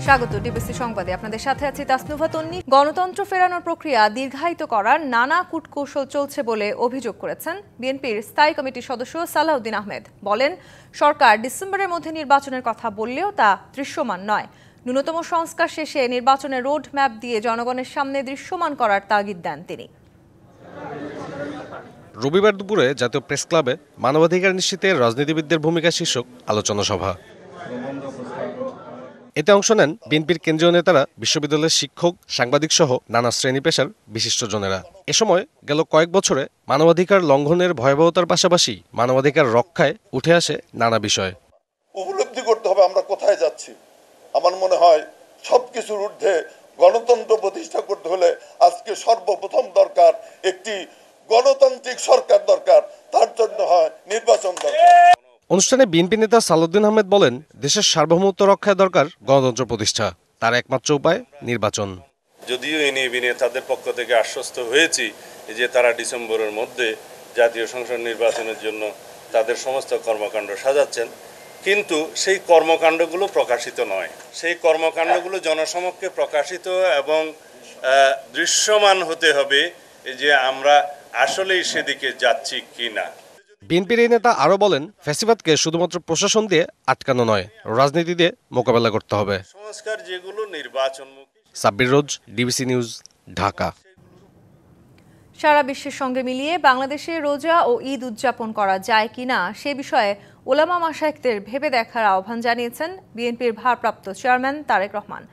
স্বাগত ডিবিসি সংবাদে আপনাদের সাথে আছি তাসনুভা তন্নি। গণতন্ত্র ফেরানোর প্রক্রিয়া দীর্ঘায়িত করার নানা কূটকৌশল চলছে বলে অভিযোগ করেছেন বিএনপির স্থায়ী কমিটির সদস্য সালাউদ্দিন আহমেদ। বলেন, সরকার ডিসেম্বরের মধ্যে নির্বাচনের কথা বললেও তা দৃশ্যমান নয়। ন্যূনতম সংস্কার শেষে নির্বাচনের রোড ম্যাপ দিয়ে জনগণের সামনে দৃশ্যমান করার তাগিদ দেন তিনি। রবিবার দুপুরে জাতীয় প্রেস ক্লাবে মানবাধিকার নিশ্চিতে রাজনীতিবিদদের ভূমিকা শীর্ষক আলোচনা সভা। এতে অংশ নেন বিএনপির কেন্দ্রীয় নেতারা, বিশ্ববিদ্যালয়ের শিক্ষক, সাংবাদিক সহ নানা শ্রেণী পেশার বিশিষ্টজনেরা। এ সময় গেল কয়েক বছরে মানবাধিকার লঙ্ঘনের ভয়াবহতার পাশাপাশি মানবাধিকার রক্ষায় উঠে আসে নানা বিষয়। উপলব্ধি করতে হবে আমরা কোথায় যাচ্ছি। আমার মনে হয় সবকিছুর ঊর্ধ্বে গণতন্ত্র প্রতিষ্ঠা করতে হলে আজকে সর্বপ্রথম দরকার একটি গণতান্ত্রিক সরকার দরকার, তার জন্য হয় নির্বাচন দরকার। অনুষ্ঠানে বিএনপি নেতা সালাউদ্দিন আহমেদ বলেন, দেশের সার্বভৌমত্ব রক্ষায় দরকার গণতন্ত্র প্রতিষ্ঠা, তার একমাত্র উপায় নির্বাচন। যদিও এ নিয়ে তাদের পক্ষ থেকে আশ্বস্ত হয়েছি যে তারা ডিসেম্বরের মধ্যে জাতীয় সংসদ নির্বাচনের জন্য তাদের সমস্ত কর্মকাণ্ড সাজাচ্ছেন, কিন্তু সেই কর্মকাণ্ডগুলো প্রকাশিত নয়। সেই কর্মকাণ্ডগুলো জনসমক্ষে প্রকাশিত এবং দৃশ্যমান হতে হবে যে আমরা আসলেই সেদিকে যাচ্ছি কিনা। বিএনপির এই নেতা আরও বলেন, ফ্যাসিবাদকে শুধুমাত্র প্রশাসন দিয়ে আটকানো নয়, রাজনীতি দিয়ে মোকাবেলা করতে হবে। সংস্কার যেগুলো নির্বাচনমুখী। সাব্বির রোজ, ডিবিসি নিউজ, ঢাকা। সারা বিশ্বের সঙ্গে মিলিয়ে বাংলাদেশে রোজা ও ঈদ উদযাপন করা যায় কিনা সে বিষয়ে ওলামা মাশায়েখদের ভেবে দেখার আহ্বান জানিয়েছেন বিএনপির ভারপ্রাপ্ত চেয়ারম্যান তারেক রহমান।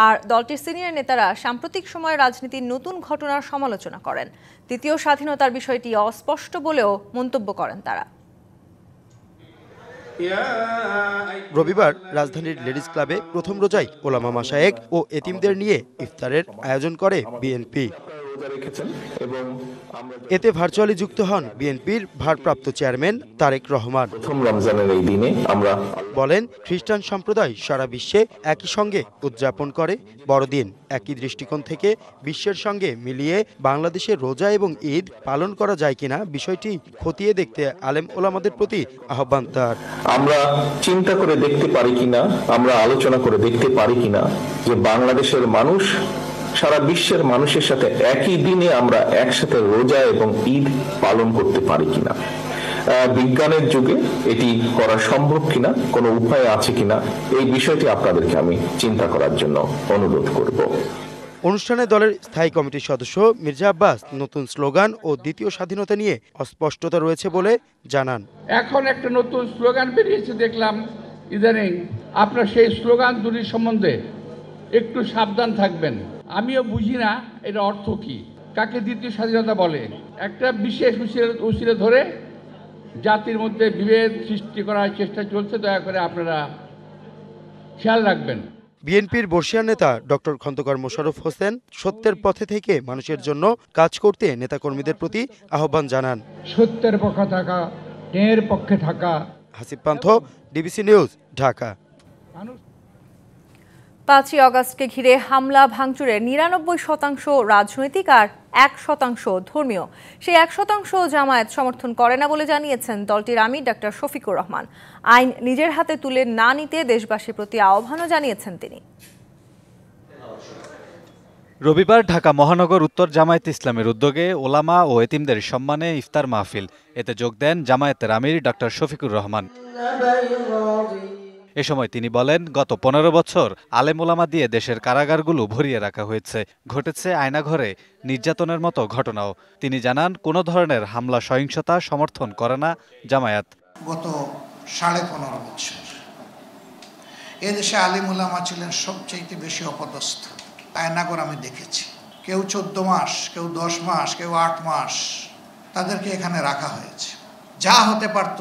আর দলটির সিনিয়র নেতারা সাম্প্রতিক সময়ে রাজনীতির নতুন ঘটনার সমালোচনা করেন। তৃতীয় স্বাধীনতার বিষয়টি অস্পষ্ট বলেও মন্তব্য করেন তারা। রবিবার রাজধানীর লেডিস ক্লাবে প্রথম রোজায় ওলামা মাশায়েখ ও এতিমদের নিয়ে ইফতারের আয়োজন করে বিএনপি। এতে ভার্চুয়ালি যুক্ত হন বিএনপির ভারপ্রাপ্ত চেয়ারম্যান তারেক রহমান। বলেন, খ্রিস্টান সম্প্রদায় সারা বিশ্বে একই সঙ্গে উদযাপন করে বড়দিন। একই দৃষ্টিকোণ থেকে বিশ্বের সঙ্গে মিলিয়ে বাংলাদেশের রোজা এবং ঈদ পালন করা যায় কিনা বিষয়টি খতিয়ে দেখতে আলেম ওলামাদের প্রতি আহ্বান তার। আমরা চিন্তা করে দেখতে পারি কিনা, আমরা আলোচনা করে দেখতে পারি কিনা যে বাংলাদেশের মানুষ সারা বিশ্বের মানুষের সাথে একই দিনে আমরা একসাথে রোজা এবং ঈদ পালন করতে পারি কিনা। বিজ্ঞানের যুগে এটি করা সম্ভব কিনা, কোনো উপায় আছে কিনা, এই বিষয়টি আপনাদেরকে আমি চিন্তা করার জন্য অনুরোধ করব। অনুষ্ঠানে দলের স্থায়ী কমিটির সদস্য মির্জা আব্বাস নতুন স্লোগান ও দ্বিতীয় স্বাধীনতা নিয়ে অস্পষ্টতা রয়েছে বলে জানান। এখন একটা নতুন স্লোগান বেরিয়েছে দেখলাম ইদানিং, আপনার সেই স্লোগান দুটি সম্বন্ধে একটু সাবধান থাকবেন। আমিও বুঝি না এটা অর্থ কি, কাকে দ্বিতীয় স্বাধীনতা বলে। একটা বিশেষ উসিলা ধরে জাতির মধ্যে বিভেদ সৃষ্টি করার চেষ্টা চলছে, দয়া করে আপনারা খেয়াল রাখবেন। বিএনপির বর্ষিয়ান নেতা ডক্টর খন্দকার মোশাররফ হোসেন সত্যের পথে থেকে মানুষের জন্য কাজ করতে নেতাকর্মীদের প্রতি আহ্বান জানান। সত্যের পক্ষে থাকা, ন্যায়ের পক্ষে থাকা। হাসিব পান্থ, ডিবিসি নিউজ, ঢাকা। 5ই অগাস্টকে ঘিরে হামলা ভাঙচুরে 99% রাজনৈতিক আর 1% ধর্মীয়। সেই 1% জামায়াত সমর্থন করে না বলে জানিয়েছেন দলটির আমির ডাক্তার শফিকুর রহমান। আইন নিজের হাতে তুলে না নিতে দেশবাসীর প্রতি আহ্বানও জানিয়েছেন তিনি। রবিবার ঢাকা মহানগর উত্তর জামায়াতে ইসলামের উদ্যোগে ওলামা ও এতিমদের সম্মানে ইফতার মাহফিল। এতে যোগ দেন জামায়াতের আমির ডাক্তার শফিকুর রহমান। এ সময় তিনি বলেন, গত 15 বছর আলেম ওলামা দিয়ে দেশের কারাগারগুলো ভরিয়ে রাখা হয়েছে। ঘটেছে আয়নাঘরে নির্যাতনের মতো ঘটনাও। তিনি জানান, কোনো ধরনের হামলা সহিংসতা সমর্থন করে না জামায়াত। গত 15.5 বছর এদেশে আলেম ওলামা ছিলেন সবচেয়ে বেশি অপদস্থ। আয়নাঘর আমি দেখেছি, কেউ 14 মাস, কেউ 10 মাস, কেউ 8 মাস তাদেরকে এখানে রাখা হয়েছে। যা হতে পারত,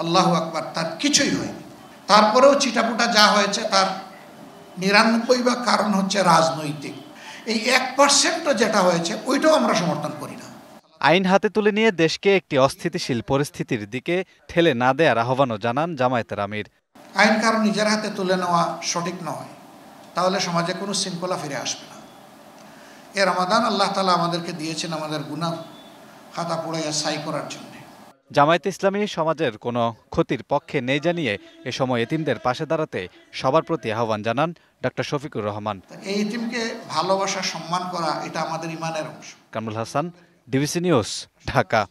আল্লাহু আকবার, তার কিছুই হয়নি। তারপরেও চিটাপুটা যা হয়েছে তার 99 কারণ হচ্ছে রাজনৈতিক। এই 1% যেটা হয়েছে ওইটাও আমরা সমর্থন করি না। আইন হাতে তুলে নিয়ে দেশকে একটি অস্থিতিশীল পরিস্থিতির দিকে ঠেলে না দেওয়ার আহ্বানও জানান জামায়াতের আমির। আইন কারণ নিজের হাতে তুলে নেওয়া সঠিক নয়, তাহলে সমাজে কোনো শৃঙ্খলা ফিরে আসবে না। এ রমাদান আল্লাহ তাআলা আমাদেরকে দিয়েছেন আমাদের গুনাহ খাতা পুড়াইয়া ছাই করার জন্য। জামায়াতে ইসলামী সমাজের কোনো ক্ষতির পক্ষে নেই জানিয়ে এ সময় এতিমদের পাশে দাঁড়াতে সবার প্রতি আহ্বান জানান ডক্টর শফিকুর রহমান। এই এতিমকে ভালোবাসা সম্মান করা এটা আমাদের ইমানের অংশ। Kamrul Hasan, DBC news, Dhaka.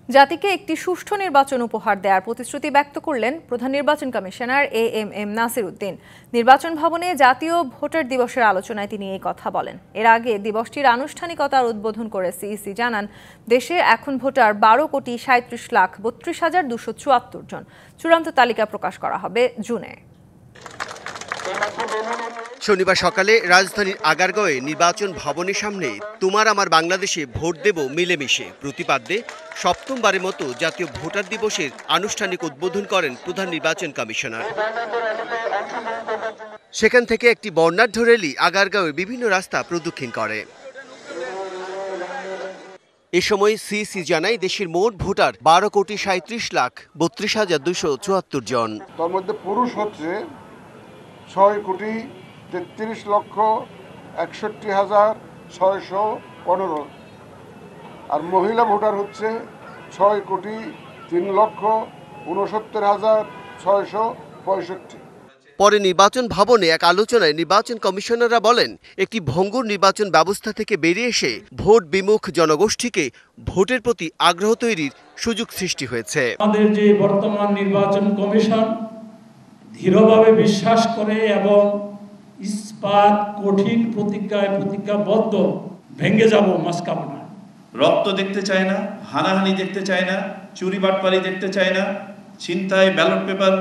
জাতিকে একটি সুষ্ঠু নির্বাচন উপহার দেওয়ার প্রতিশ্রুতি ব্যক্ত করলেন প্রধান নির্বাচন কমিশনার এএমএম নাসির উদ্দিন। নির্বাচন ভবনে জাতীয় ভোটার দিবসের আলোচনায় তিনি এই কথা বলেন। এর আগে দিবসটির আনুষ্ঠানিকতার উদ্বোধন করে সিইসি জানান, দেশে এখন ভোটার 12,37,32,274 জন। চূড়ান্ত তালিকা প্রকাশ করা হবে জুনে। শনিবার সকালে রাজধানীর আগারগাঁওয়ে নির্বাচন ভবনের সামনে তোমার আমার বাংলাদেশে ভোট দেব মিলেমিশে প্রতিপাদ্যে সপ্তমবারের মতো জাতীয় ভোটার দিবসের আনুষ্ঠানিক উদ্বোধন করেন প্রধান নির্বাচন কমিশনার। সেখান থেকে একটি বর্ণাঢ্য র্যালি আগারগাঁওয়ের বিভিন্ন রাস্তা প্রদক্ষিণ করে। এ সময় সিইসি জানায়, দেশের মোট ভোটার 12,37,32,274 জন। তার মধ্যে পুরুষ হচ্ছে 6,33,61,615 আর মহিলা ভোটার হচ্ছে 6,03,69,665। পরে নির্বাচন ভবনে এক আলোচনায় নির্বাচন কমিশনাররা বলেন, একটি ভঙ্গুর নির্বাচন ব্যবস্থা থেকে বেরিয়ে এসে ভোট বিমুখ জনগোষ্ঠীকে ভোটের প্রতি আগ্রহ তৈরির সুযোগ সৃষ্টি হয়েছে। আমাদের যে বর্তমান নির্বাচন কমিশন দৃঢ়ভাবে বিশ্বাস করে এবং ইস্পাত কঠিন প্রতিজ্ঞাবদ্ধ, ভেঙে যাব মাসকামনা। রক্ত দেখতে চায় না, হানাহানি দেখতে চায় না, চুরি বাটপারি দেখতে চায় না, ছিনতাই, ব্যালট পেপার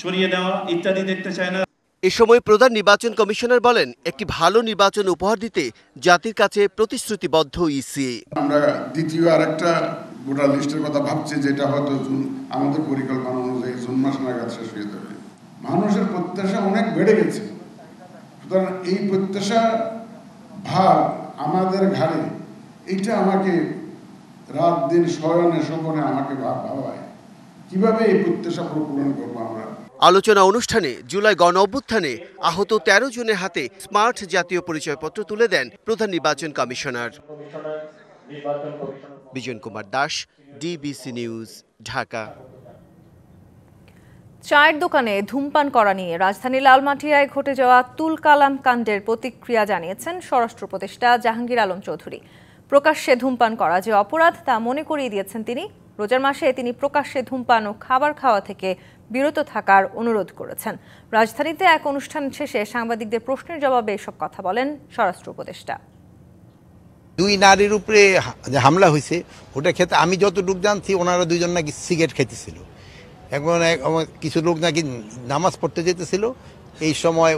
সরিয়ে নেওয়া ইত্যাদি দেখতে চায় না। এ সময় প্রধান নির্বাচন কমিশনার বলেন, একটি ভালো নির্বাচন উপহার দিতে জাতির কাছে প্রতিশ্রুতিবদ্ধ ইসি। আমরা দ্বিতীয় আরেকটা ভোটার লিস্টের কথা ভাবছি, যেটা হয়তো আমাদের পরিকল্পনা অনুযায়ী জুন মাস নাগাদ শেষ হয়ে যাবে। মানুষের প্রত্যাশা অনেক বেড়ে গেছে, সুতরাং এই প্রত্যাশা ভার আমাদের ঘাড়ে, এইটা আমাকে রাত দিন শয়নে স্বপনে আমাকে ভাবায় কিভাবে এই প্রত্যাশা পূরণ করবো আমরা। আলোচনা অনুষ্ঠানে জুলাই গণ অভ্যুত্থানে আহত 13 জনের হাতে স্মার্ট জাতীয় পরিচয়পত্র তুলে দেন প্রধান নির্বাচন commissioner. Bijan Kumar Das, DBC news, Dhaka. চায়ের দোকানে ধূমপান করা নিয়ে রাজধানীর লালমাটিয়ায় ঘটে যাওয়া তুলকালাম কাণ্ডের প্রতিক্রিয়া জানিয়েছেন স্বরাষ্ট্র উপদেষ্টা জাহাঙ্গীর আলম চৌধুরী। প্রকাশ্যে ধূমপান করা যে অপরাধ তা মনে করিয়ে দিয়েছেন তিনি। রোজার মাসে তিনি প্রকাশ্যে ধূমপান ও খাবার খাওয়া থেকে বিরত থাকার অনুরোধ করেছেন। রাজধানীতে এক অনুষ্ঠান শেষে সাংবাদিকদের প্রশ্নের জবাবে এসব কথা বলেন স্বরাষ্ট্র উপদেষ্টা। দুই নারীর উপরে যে হামলা হয়েছে, ওটা খেতে আমি যতটুকু জানছি ওনারা দুইজন নাকি সিগারেট খেতেছিল। এখন কিছু লোক নাকি নামাজ পড়তে যেতেছিল, এই সময়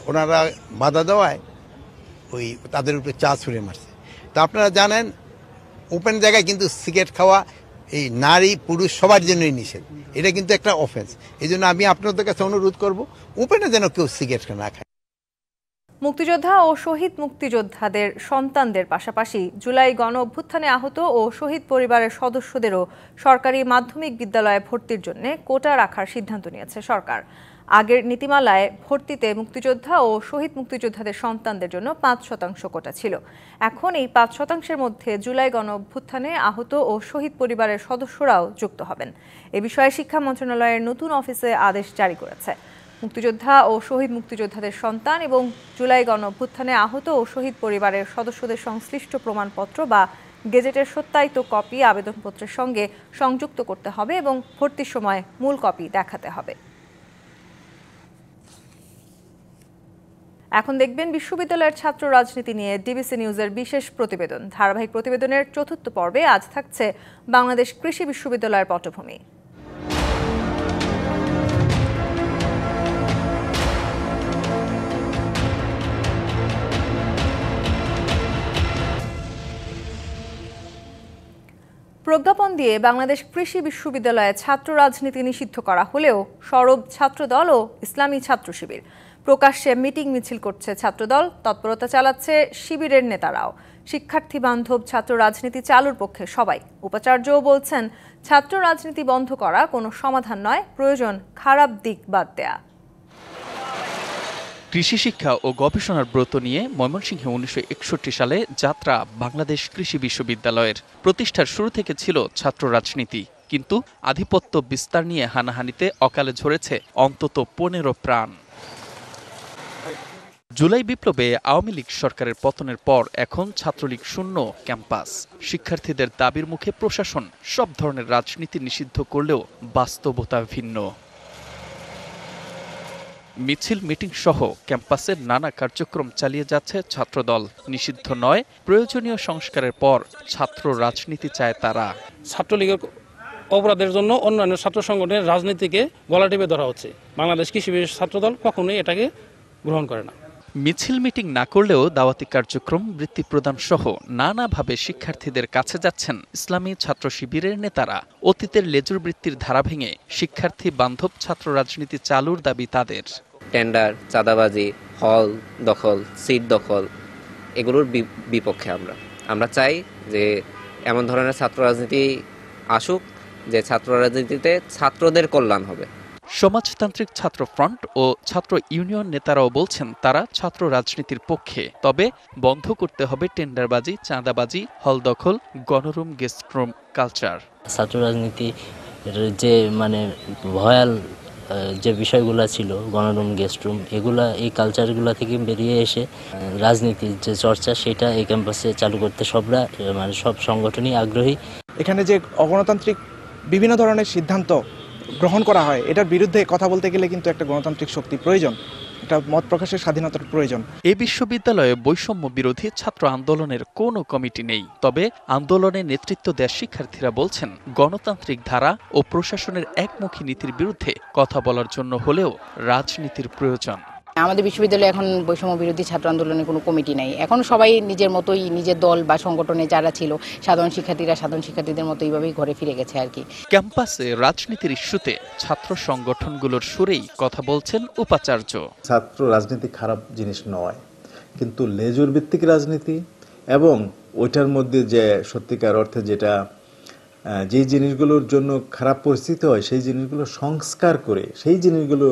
ওনারা বাধা দেওয়ায় তাদের উপরে চা ছুঁড়ে মারছে। তা আপনারা জানেন, ওপেন জায়গায় কিন্তু সিগারেট খাওয়া এই নারী পুরুষ সবার জন্যই নিষেধ। এটা কিন্তু একটা অফেন্স। এই জন্য আমি আপনাদের কাছে অনুরোধ করব, ওপেনে যেন কেউ সিগারেট না খায়। মুক্তিযোদ্ধা ও শহীদ মুক্তিযোদ্ধাদের সন্তানদের পাশাপাশি জুলাই গণ অভ্যুত্থানে আহত ও শহীদ পরিবারের সদস্যদেরও সরকারি মাধ্যমিক বিদ্যালয়ে ভর্তির জন্য কোটা রাখার সিদ্ধান্ত নিয়েছে সরকার। আগের নীতিমালায় ভর্তিতে মুক্তিযোদ্ধা ও শহীদ মুক্তিযোদ্ধাদের সন্তানদের জন্য 5% কোটা ছিল। এখন এই 5%-এর মধ্যে জুলাই গণ অভ্যুত্থানে আহত ও শহীদ পরিবারের সদস্যরাও যুক্ত হবেন। এ বিষয়ে শিক্ষা মন্ত্রণালয়ের নতুন অফিসে আদেশ জারি করেছে। মুক্তিযোদ্ধা ও শহীদ মুক্তিযোদ্ধাদের সন্তান এবং জুলাই গণ অভ্যুত্থানে আহত ও শহীদ পরিবারের সদস্যদের সংশ্লিষ্ট প্রমাণপত্র বা গেজেটের সত্যায়িত কপি আবেদনপত্রের সঙ্গে সংযুক্ত করতে হবে এবং ভর্তির সময় মূল কপি দেখাতে হবে। এখন দেখবেন বিশ্ববিদ্যালয়ের ছাত্র রাজনীতি নিয়ে ডিবিসি নিউজের বিশেষ প্রতিবেদন। ধারাবাহিক প্রতিবেদনের চতুর্থ পর্বে আজ থাকছে বাংলাদেশ কৃষি বিশ্ববিদ্যালয়ের পটভূমি। প্রজ্ঞাপন দিয়ে বাংলাদেশ কৃষি বিশ্ববিদ্যালয়ে ছাত্র রাজনীতি নিষিদ্ধ করা হলেও সরব ছাত্রদল ও ইসলামী ছাত্র শিবির। প্রকাশ্যে মিটিং মিছিল করছে ছাত্রদল, তৎপরতা চালাচ্ছে শিবিরের নেতারাও। শিক্ষার্থী বান্ধব ছাত্র রাজনীতি চালুর পক্ষে সবাই। উপাচার্যও বলছেন, ছাত্র রাজনীতি বন্ধ করা কোনো সমাধান নয়, প্রয়োজন খারাপ দিক বাদ দেয়া। কৃষি শিক্ষা ও গবেষণার ব্রত নিয়ে ময়মনসিংহে 1961 সালে যাত্রা বাংলাদেশ কৃষি বিশ্ববিদ্যালয়ের। প্রতিষ্ঠার শুরু থেকে ছিল ছাত্র রাজনীতি, কিন্তু আধিপত্য বিস্তার নিয়ে হানাহানিতে অকালে ঝরেছে অন্তত 15 প্রাণ। জুলাই বিপ্লবে আওয়ামী লীগ সরকারের পতনের পর এখন ছাত্রলীগ শূন্য ক্যাম্পাস। শিক্ষার্থীদের দাবির মুখে প্রশাসন সব ধরনের রাজনীতি নিষিদ্ধ করলেও বাস্তবতা ভিন্ন। মিছিল মিটিং সহ ক্যাম্পাসের নানা কার্যক্রম চালিয়ে যাচ্ছে ছাত্রদল। নিষিদ্ধ নয়, প্রয়োজনীয় সংস্কারের পর ছাত্র রাজনীতি চায় তারা। ছাত্রলীগের অপরাধের জন্য অন্যান্য ছাত্র সংগঠনের রাজনীতিকে গলা টিপে ধরা হচ্ছে। বাংলাদেশ কৃষি বিশেষ ছাত্রদল কখনোই এটাকে গ্রহণ করে না। মিছিল মিটিং না করলেও দাওয়াতি কার্যক্রম, বৃত্তি প্রদান সহ নানাভাবে শিক্ষার্থীদের কাছে যাচ্ছেন ইসলামী ছাত্র শিবিরের নেতারা। অতীতের লেজুর বৃত্তির ধারা ভেঙে শিক্ষার্থী বান্ধব ছাত্র রাজনীতি চালুর দাবি তাদের। টেন্ডার, চাঁদাবাজি, হল দখল, সিট দখল, এগুলোর বিপক্ষে আমরা চাই যে এমন ধরনের ছাত্র রাজনীতি আসুক, যে ছাত্র রাজনীতিতে ছাত্রদের কল্যাণ হবে। সমাজতান্ত্রিক ছাত্র ফ্রন্ট ও ছাত্র ইউনিয়ন নেতারাও বলছেন তারা ছাত্র রাজনীতির পক্ষে, তবে বন্ধ করতে হবে টেন্ডারবাজি, চাঁদাবাজি, হল দখল, গণরুম, গেস্টরুম কালচার। ছাত্র রাজনীতি যে ভয়াল যে বিষয়গুলো ছিল, গণরুম, গেস্টরুম, এই কালচারগুলো থেকে বেরিয়ে এসে রাজনীতির যে চর্চা সেটা এই ক্যাম্পাসে চালু করতে সব সংগঠনই আগ্রহী। এখানে যে অগণতান্ত্রিক বিভিন্ন ধরনের সিদ্ধান্ত গ্রহণ করা হয়, এটার বিরুদ্ধে কথা বলতে গেলে কিন্তু একটা গণতান্ত্রিক শক্তি প্রয়োজন, এটা মত প্রকাশের স্বাধীনতার প্রয়োজন। এই বিশ্ববিদ্যালয়ে বৈষম্য বিরোধী ছাত্র আন্দোলনের কোনো কমিটি নেই, তবে আন্দোলনে নেতৃত্ব দেওয়া শিক্ষার্থীরা বলছেন গণতান্ত্রিক ধারা ও প্রশাসনের একমুখী নীতির বিরুদ্ধে কথা বলার জন্য হলেও রাজনীতির প্রয়োজন। আমাদের বিশ্ববিদ্যালয়ে এখন বৈষম্য বিরোধী ছাত্র আন্দোলনের কোনো কমিটি নাই। এখন সবাই নিজের মতোই, নিজের দল বা সংগঠনে যারা ছিল সাধারণ শিক্ষার্থীদের মতো এইভাবেই ঘরে ফিরে গেছে আর কি। ক্যাম্পাসে রাজনীতির ইস্যুতে ছাত্র সংগঠনগুলোর সুরেই কথা বলছেন উপাচার্য। ছাত্র রাজনীতি খারাপ জিনিস নয়, কিন্তু লেজুর ভিত্তিক রাজনীতি এবং ওইটার মধ্যে যে সত্যিকার অর্থে যে জিনিসগুলোর জন্য খারাপ পরিস্থিতি হয় সেই জিনিসগুলো সংস্কার করে, সেই জিনিসগুলো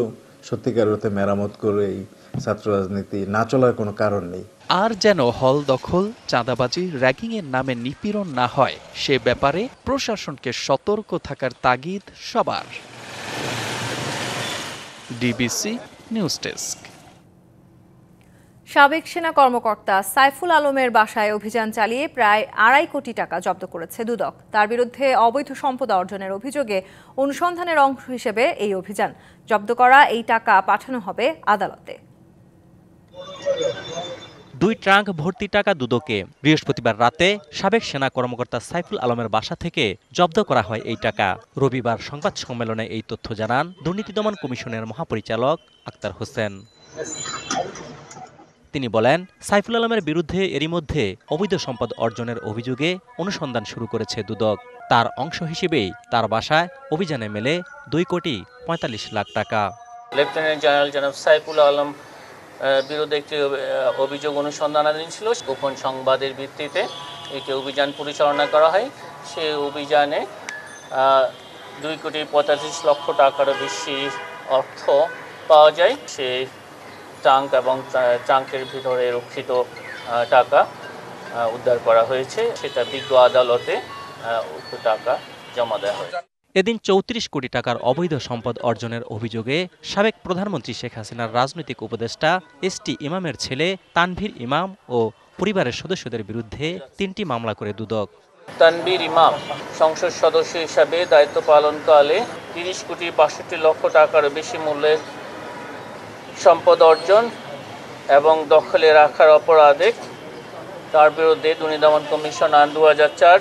সত্যিকার অর্থে মেরামত করে এই ছাত্র রাজনীতি না চলার কোনো কারণ নেই। আর যেন হল দখল, চাঁদাবাজি, র্যাগিংয়ের নামে নিপীড়ন না হয় সে ব্যাপারে প্রশাসনকে সতর্ক থাকার তাগিদ সবার। DBC news desk. সাবেক সেনা কর্মকর্তা সাইফুল আলমের বাসায় অভিযান চালিয়ে প্রায় 2.5 কোটি টাকা জব্দ করেছে দুদক। তার বিরুদ্ধে অবৈধ সম্পদ অর্জনের অভিযোগে অনুসন্ধানের অংশ হিসেবে এই অভিযান। জব্দ করা এই টাকা পাঠানো হবে আদালতে। 2 ট্রাঙ্ক ভর্তি টাকা দুদকে। বৃহস্পতিবার রাতে সাবেক সেনা কর্মকর্তা সাইফুল আলমের বাসা থেকে জব্দ করা হয় এই টাকা। রবিবার সংবাদ সম্মেলনে এই তথ্য জানান দুর্নীতি দমন কমিশনের মহাপরিচালক আক্তার হোসেন। তিনি বলেন, সাইফুল আলমের বিরুদ্ধে এরই মধ্যে অবৈধ সম্পদ অর্জনের অভিযোগে অনুসন্ধান শুরু করেছে দুদক। তার অংশ হিসেবেই তার বাসায় অভিযানে মেলে 2,45 লাখ টাকা। লেফটেন্যান্ট জেনারেল জনাব সাইফুল আলম বিরুদ্ধে একটি অভিযোগ অনুসন্ধানাধীন ছিল। গোপন সংবাদের ভিত্তিতে একটি অভিযান পরিচালনা করা হয়। সেই অভিযানে 2,45 লক্ষ টাকারও বেশি অর্থ পাওয়া যায়। সেই ট্রাঙ্ক এবং ট্রাঙ্কের ভিতরে রক্ষিত টাকা উদ্ধার করা হয়েছে। সেটা বিজ্ঞ আদালতে উক্ত টাকা জমা দেওয়া হয়। এদিন 34 কোটি টাকার অবৈধ সম্পদ অর্জনের অভিযোগে সাবেক প্রধানমন্ত্রী শেখ হাসিনার রাজনৈতিক উপদেষ্টা এসটি ইমামের ছেলে তানভীর ইমাম ও পরিবারের সদস্যদের বিরুদ্ধে 3টি মামলা করে দুদক। তানভীর ইমাম সংসদ সদস্য হিসাবে দায়িত্ব পালনকালে 30 কোটি 65 লক্ষ টাকার বেশি মূল্যের সম্পদ অর্জন এবং দখলে রাখার অপরাধে তার বিরুদ্ধে দুর্নীতি দমন কমিশন আইন 2004,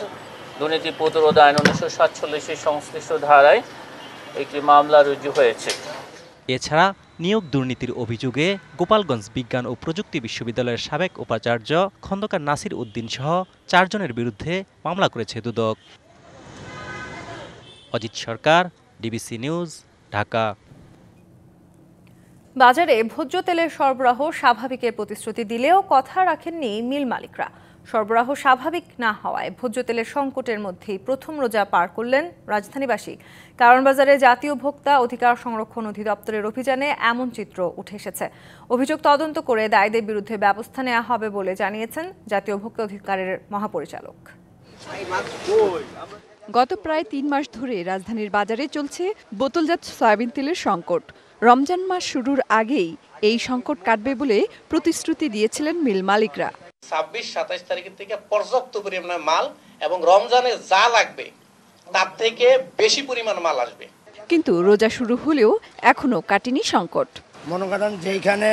দুর্নীতি প্রতিরোধ আইন 1947 সংশ্লিষ্ট ধারায় একটি মামলা রুজু হয়েছে। এছাড়া নিয়োগ দুর্নীতির অভিযোগে গোপালগঞ্জ বিজ্ঞান ও প্রযুক্তি বিশ্ববিদ্যালয়ের সাবেক উপাচার্য খন্দকার নাসির উদ্দিন সহ 4 জনের বিরুদ্ধে মামলা করেছে দুদক। অজিত সরকার, ডিবিসি নিউজ, ঢাকা। বাজারে ভোজ্য তেলের সরবরাহ স্বাভাবিকের প্রতিশ্রুতি দিলেও কথা রাখেননি মিল মালিকরা। সরবরাহ স্বাভাবিক না হওয়ায় ভোজ্য তেলের সংকটের মধ্যেই প্রথম রোজা পার করলেন রাজধানীবাসী। কারণ বাজারে জাতীয় ভোক্তা অধিকার সংরক্ষণ অধিদপ্তরের অভিযানে এমন চিত্র উঠে এসেছে। অভিযোগ তদন্ত করে দায়ীদের বিরুদ্ধে ব্যবস্থা নেওয়া হবে বলে জানিয়েছেন জাতীয় ভোক্তা অধিকারের মহাপরিচালক। গত প্রায় ৩ মাস ধরে রাজধানীর বাজারে চলছে বোতলজাত সয়াবিন তেলের সংকট। রমজান মাস শুরুর আগেই এই সংকট কাটবে বলে প্রতিশ্রুতি দিয়েছিলেন মিল মালিকরা। ২৬-২৭ তারিখের থেকে পর্যাপ্ত পরিমাণে মাল এবং রমজানে যা লাগবে তার থেকে বেশি পরিমাণ মাল আসবে। কিন্তু রোজা শুরু হলেও এখনো কাটেনি সংকট। মনে করেন যেখানে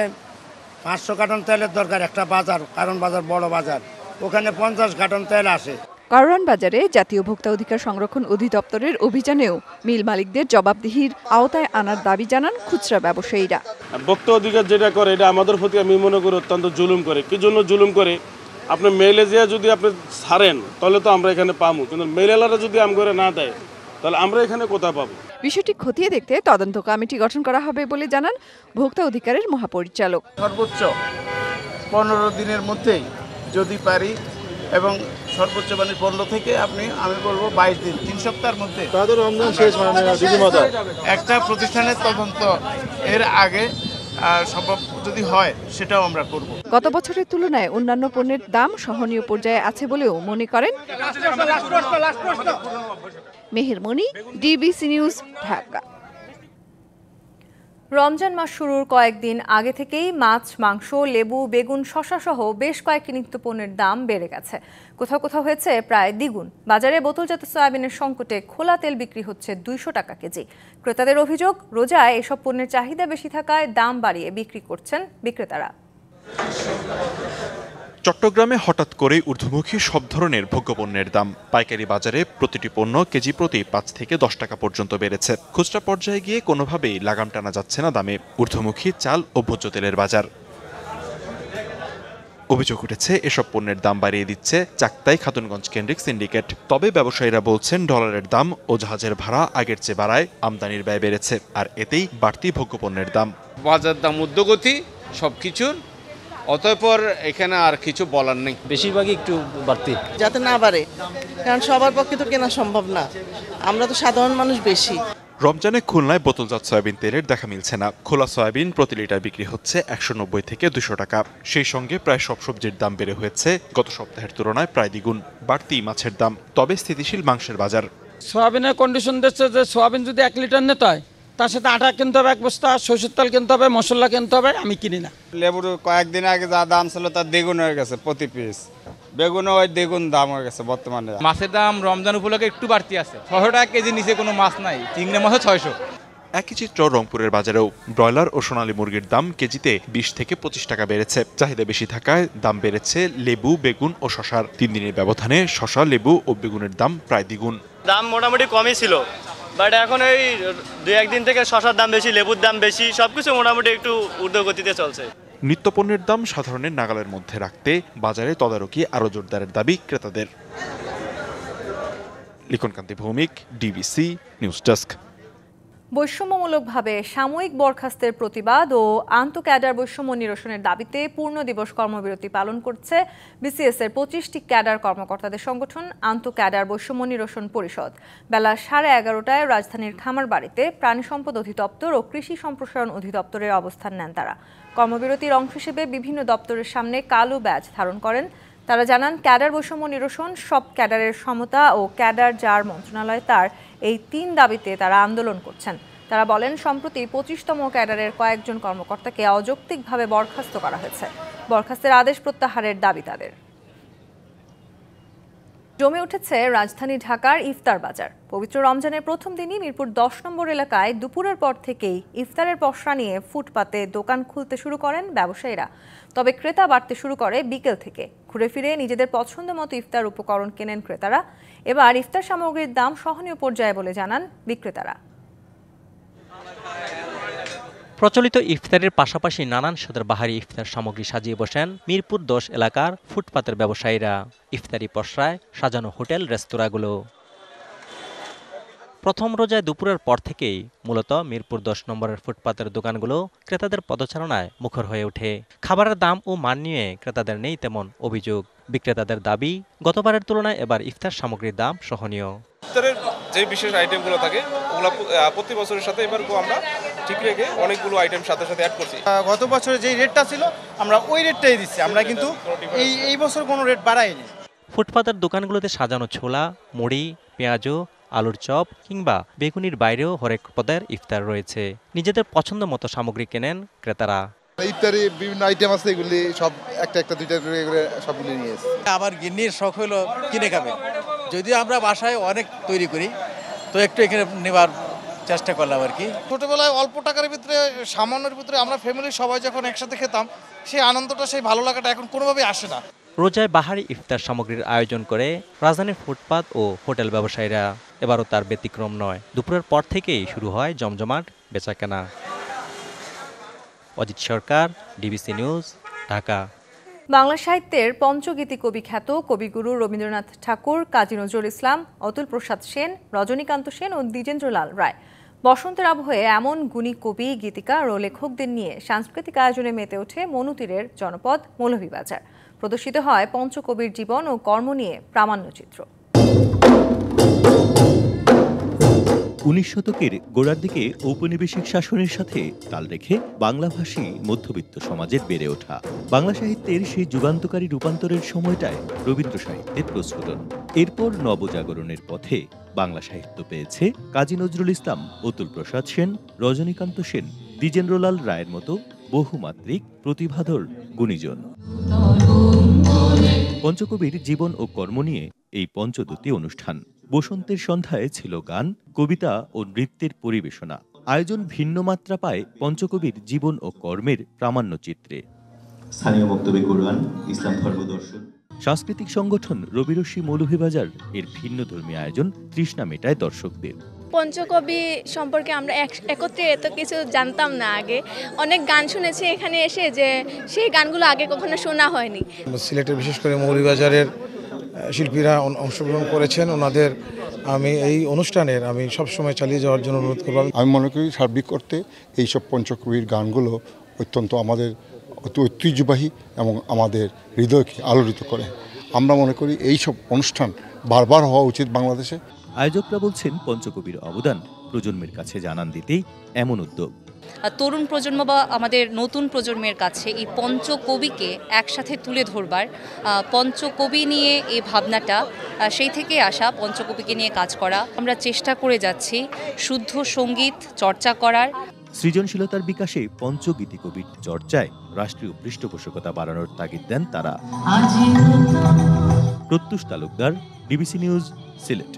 ৫০০ কার্টন তেলের দরকার একটা বাজার, কারণ বাজার বড় বাজার, ওখানে ৫০ কার্টন তেল আসে। কারওয়ান বাজারে জাতীয় ভোক্তা অধিকার সংরক্ষণ অধিদপ্তরের অভিযানেও মিল মালিকদের জবাবদিহির আওতায় আনার দাবি জানান খুচরা ব্যবসায়ীরা। ভোক্তা অধিকার যেটা করে এটা আমাদের প্রতি আমি মনে করি অত্যন্ত জুলুম করে। কি জন্য জুলুম করে? আপনি মেলে যেয়ে যদি আপনি ছাড়েন তাহলে তো আমরা এখানে পাবো, কিন্তু মেলেলারা যদি আম করে না দেয় তাহলে আমরা এখানে কোথায় পাবো? বিষয়টি খতিয়ে দেখতে তদন্ত কমিটি গঠন করা হবে বলে জানান ভোক্তা অধিকারের মহাপরিচালক। সর্বোচ্চ 15 দিনের মধ্যেই যদি পারি, এবং সর্বোচ্চ 15 থেকে আমি বলবো 22 দিন, 3 সপ্তাহের মধ্যে রমজান শেষ একটা প্রতিষ্ঠানের তদন্ত এর আগে সম্ভব যদি হয় সেটাও আমরা করব। গত বছরের তুলনায় অন্যান্য পণ্যের দাম সহনীয় পর্যায়ে আছে বলেও মনে করেন মেহের মনি, ডিবিসি নিউজ, ঢাকা। রমজান মাস শুরুর কয়েকদিন আগে থেকেই মাছ, মাংস, লেবু, বেগুন, শসা সহ বেশ কয়েকটি নিত্যপণ্যের দাম বেড়ে গেছে। কোথাও কোথাও হয়েছে প্রায় দ্বিগুণ। বাজারে বোতলজাত সয়াবিনের সংকটে খোলা তেল বিক্রি হচ্ছে 200 টাকা কেজি। ক্রেতাদের অভিযোগ, রোজায় এসব পণ্যের চাহিদা বেশি থাকায় দাম বাড়িয়ে বিক্রি করছেন বিক্রেতারা। চট্টগ্রামে হঠাৎ করেই ঊর্ধ্বমুখী সব ধরনের ভোগ্যপণ্যের দাম। পাইকারি বাজারে প্রতিটি পণ্য কেজি প্রতি 5 থেকে 10 টাকা পর্যন্ত বেড়েছে। খুচরা পর্যায়ে গিয়ে কোনোভাবেই লাগাম টানা যাচ্ছে না দামে। ঊর্ধ্বমুখী চাল ও ভোজ্য তেলের বাজার। অভিযোগ উঠেছে এসব পণ্যের দাম বাড়িয়ে দিচ্ছে চাকতাই খাতুনগঞ্জ কেন্দ্রিক সিন্ডিকেট। তবে ব্যবসায়ীরা বলছেন ডলারের দাম ও জাহাজের ভাড়া আগের চেয়ে বাড়ায় আমদানির ব্যয় বেড়েছে, আর এতেই বাড়তি ভোগ্যপণ্যের দাম। বাজার দাম ঊর্ধ্বগতি সবকিছুর, অতঃপর এখানে আর কিছু বলার নেই। বেশিরভাগই একটু বাড়তি, যাতে না বাড়ে, কারণ সবার পক্ষে তো কেনা সম্ভব না, আমরা তো সাধারণ মানুষ বেশি। রমজানে খুলনায় বোতলজাত সয়াবিন তেলের দেখা মিলছে না। খোলা সয়াবিন প্রতি লিটার বিক্রি হচ্ছে 190 থেকে 200 টাকা। সেই সঙ্গে প্রায় সব সবজির দাম বেড়ে হয়েছে গত সপ্তাহের তুলনায় প্রায় দ্বিগুণ। বাড়তি মাছের দাম, তবে স্থিতিশীল মাংসের বাজার। সয়াবিনের কন্ডিশন দিচ্ছে যে সয়াবিন যদি 1 লিটার নিতে হয় তার সাথে আটা কিনতে হবে, 1 বস্তা সরষের তেল কিনতে হবে, মশলা কিনতে হবে, আমি কিনি না। লেবুর কয়েকদিন আগে যা দাম ছিল তার দ্বিগুণ হয়ে গেছে প্রতি পিস। বেগুনও ওই দ্বিগুণ দাম হয়ে গেছে বর্তমানে। মাছের দাম রমজান উপলক্ষে একটু বাড়তি আছে, 600 টাকা কেজি নিচে কোনো মাছ নাই, চিংড়ি মাছও 600। একই চিত্র রংপুরের বাজারেও। ব্রয়লার ও সোনালী মুরগির দাম কেজিতে 20 থেকে 25 টাকা বেড়েছে। চাহিদা বেশি থাকায় দাম বেড়েছে লেবু, বেগুন ও শসার। 3 দিনের ব্যবধানে শসা, লেবু ও বেগুনের দাম প্রায় দ্বিগুণ। দাম মোটামুটি কমই ছিল, বাট এখন এই 2-1 দিন থেকে শসার দাম বেশি, লেবুর দাম বেশি, সবকিছু মোটামুটি একটু ঊর্ধ্বগতিতে চলছে। নিত্যপণ্যের দাম সাধারণের নাগালের মধ্যে রাখতে বাজারে তদারকি আরও জোরদারের দাবি ক্রেতাদের। লিখনকান্তি ভৌমিক, ডিবিসি নিউজ ডেস্ক। বৈষম্যমূলকভাবে সাময়িক বরখাস্তের প্রতিবাদ ও আন্তঃক্যাডার বৈষম্য নিরসনের দাবিতে পূর্ণ দিবস কর্মবিরতি পালন করছে বিসিএস এর 25টি ক্যাডার কর্মকর্তাদের সংগঠন আন্তঃক্যাডার বৈষম্য নিরসন পরিষদ। বেলা 11:30টায় রাজধানীর খামারবাড়িতে প্রাণী সম্পদ অধিদপ্তর ও কৃষি সম্প্রসারণ অধিদপ্তরের অবস্থান নেন তারা। কর্মবিরতির অংশ হিসেবে বিভিন্ন দপ্তরের সামনে কালো ব্যাজ ধারণ করেন। তারা জানান, ক্যাডার বৈষম্য নিরসন, সব ক্যাডারের সমতা ও ক্যাডার যার মন্ত্রণালয় তার, এই 3 দাবিতে তারা আন্দোলন করছেন। তারা বলেন, সম্প্রতি 25তম ক্যাডারের কয়েকজন কর্মকর্তাকে অযৌক্তিকভাবে বরখাস্ত করা হয়েছে। বরখাস্তের আদেশ প্রত্যাহারের দাবি তাদের। জমে উঠেছে রাজধানী ঢাকার ইফতার বাজার। পবিত্র রমজানের প্রথম দিনই মিরপুর 10 নম্বর এলাকায় দুপুরের পর থেকেই ইফতারের পসরা নিয়ে ফুটপাতে দোকান খুলতে শুরু করেন ব্যবসায়ীরা। তবে ক্রেতা বাড়তে শুরু করে বিকেল থেকে। ঘুরে ফিরে নিজেদের পছন্দ মতো ইফতার উপকরণ কেনেন ক্রেতারা। এবার ইফতার সামগ্রীর দাম সহনীয় পর্যায়ে বলে জানান বিক্রেতারা। প্রচলিত ইফতারের পাশাপাশি নানান স্বাদের বাহারি ইফতার সামগ্রী সাজিয়ে বসেন মিরপুর 10 এলাকার ফুটপাতের ব্যবসায়ীরা। ইফতারি পসরায় সাজানো হোটেল, রেস্তোরাঁগুলো। প্রথম রোজায় দুপুরের পর থেকেই মূলত মিরপুর 10 নম্বরের ফুটপাতের দোকানগুলো ক্রেতাদের পদচারণায় মুখর হয়ে ওঠে। খাবারের দাম ও মান নিয়ে ক্রেতাদের নেই তেমন অভিযোগ। বিক্রেতাদের দাবি, গতবারের তুলনায় এবার ইফতার সামগ্রীর দাম সহনীয়। ইফতারের যে বিশেষ আইটেমগুলো থাকে ওগুলো প্রতি বছরের সাথে এবার আমরা ঠিক রেখে অনেকগুলো আইটেম সাথে সাথে অ্যাড করছি। গত বছরে যে রেটটা ছিল আমরা ওই রেটটাই দিচ্ছি, আমরা কিন্তু এই বছর কোনো রেট বাড়াইনি। ফুটপাতের দোকানগুলোতে সাজানো ছোলা, মুড়ি, পেঁয়াজু, আলুর চপ কিংবা বেগুনির বাইরেও হরেক পদের ইফতার রয়েছে। নিজেদের পছন্দ মতো সামগ্রী কেনেন ক্রেতারা। ইফতারি বিভিন্ন আইটেম আছে, এগুলি সব একটা দুইটা করে সবগুলি নিয়ে এসেছি। আমার গিন্নির শখ হলো কিনে খাবে, যদিও আমরা বাসায় অনেক তৈরি করি, তো একটু এখানে নেবার চেষ্টা করলাম আর কি। ছোটবেলায় অল্প টাকার ভিতরে সামান্যের ভিতরে আমরা ফ্যামিলির সবাই যখন একসাথে খেতাম, সেই আনন্দটা সেই ভালো লাগাটা এখন কোনোভাবেই আসে না। রোজায় বাহারি ইফতার সামগ্রীর আয়োজন করে রাজধানীর ফুটপাত ও হোটেল ব্যবসায়ীরা। এবারও তার ব্যতিক্রম নয়। দুপুরের পর থেকেই শুরু হয় জমজমাট বেচাকেনা। অজিত সরকার, ডিবিসি নিউজ, ঢাকা। বাংলা সাহিত্যের পঞ্চগীতি কবি খ্যাত কবিগুরু রবীন্দ্রনাথ ঠাকুর, কাজী নজরুল ইসলাম, অতুল প্রসাদ সেন, রজনীকান্ত সেন ও দ্বিজেন্দ্রলাল রায়। বসন্তের আবহে এমন গুণী কবি, গীতিকার ও লেখকদের নিয়ে সাংস্কৃতিক আয়োজনে মেতে ওঠে মনুতীরের জনপদ মৌলভীবাজার। প্রদর্শিত হয় পঞ্চকবির জীবন ও কর্ম নিয়ে প্রামাণ্যচিত্র। 19 শতকের গোড়ার দিকে ঔপনিবেশিক শাসনের সাথে তাল রেখে বাংলাভাষী মধ্যবিত্ত সমাজের বেড়ে ওঠা। বাংলা সাহিত্যের সেই যুগান্তকারী রূপান্তরের সময়টায় রবীন্দ্র সাহিত্যের প্রস্ফুটন। এরপর নবজাগরণের পথে বাংলা সাহিত্য পেয়েছে কাজী নজরুল ইসলাম, অতুল প্রসাদ সেন, রজনীকান্ত সেন, দ্বিজেন্দ্রলাল রায়ের মতো বহুমাত্রিক প্রতিভাধর গুণীজন। পঞ্চকবির জীবন ও কর্ম নিয়ে এই পঞ্চদতী অনুষ্ঠান। বসন্তের সন্ধ্যায় ছিল গান, কবিতা ও নৃত্যের পরিবেশনা। আয়োজন ভিন্ন মাত্রা পায় পঞ্চকবির জীবন ও কর্মের প্রামাণ্যচিত্রে। স্থানীয় বক্তব্যে কোরআন, ইসলাম ধর্মদর্শন। সাংস্কৃতিক সংগঠন রবিরশ্মি মৌলভীবাজার এর ভিন্ন ধর্মী আয়োজন তৃষ্ণা মেটায় দর্শকদের। পঞ্চকবি সম্পর্কে আমরা একত্রে এত কিছু জানতাম না আগে। অনেক গান শুনেছি এখানে এসে, যে সেই গানগুলো আগে কখনো শোনা হয়নি। সিলেটের বিশেষ করে মৌলভীবাজারের শিল্পীরা অংশগ্রহণ করেছেন, ওনাদের আমি এই অনুষ্ঠানের আমি সবসময় চালিয়ে যাওয়ার জন্য অনুরোধ করব। আমি মনে করি সার্বিক অর্থে এইসব পঞ্চকবির গানগুলো অত্যন্ত আমাদের ঐতিহ্যবাহী এবং আমাদের হৃদয়কে আলোড়িত করে। আমরা মনে করি এইসব অনুষ্ঠান বারবার হওয়া উচিত বাংলাদেশে। আয়োজকরা বলছেন পঞ্চকবির অবদান প্রজন্মের কাছে জানান দিতেই এমন উদ্যোগ। তরুণ প্রজন্ম বা আমাদের নতুন প্রজন্মের কাছে এই পঞ্চকবিকে একসাথে তুলে ধরবার, পঞ্চকবি নিয়ে এই ভাবনাটা সেই থেকে আসা, পঞ্চকবিকে নিয়ে কাজ করা। আমরা চেষ্টা করে যাচ্ছি শুদ্ধ সঙ্গীত চর্চা করার। সৃজনশীলতার বিকাশে পঞ্চগীতি কবির চর্চায় রাষ্ট্রীয় পৃষ্ঠপোষকতা বাড়ানোর তাগিদ দেন তারা। প্রত্যুষ Talukdar, DBC news, Sylhet.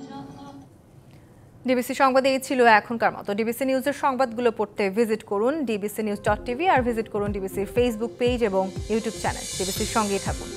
DBC সংবাদে এই ছিল এখনকার মতো। ডিবিসি নিউজের সংবাদগুলো পড়তে ভিজিট করুন dbcnews.tv আর ভিজিট করুন ডিবিসির ফেসবুক পেজ এবং ইউটিউব চ্যানেল। ডিবিসির সঙ্গেই থাকুন।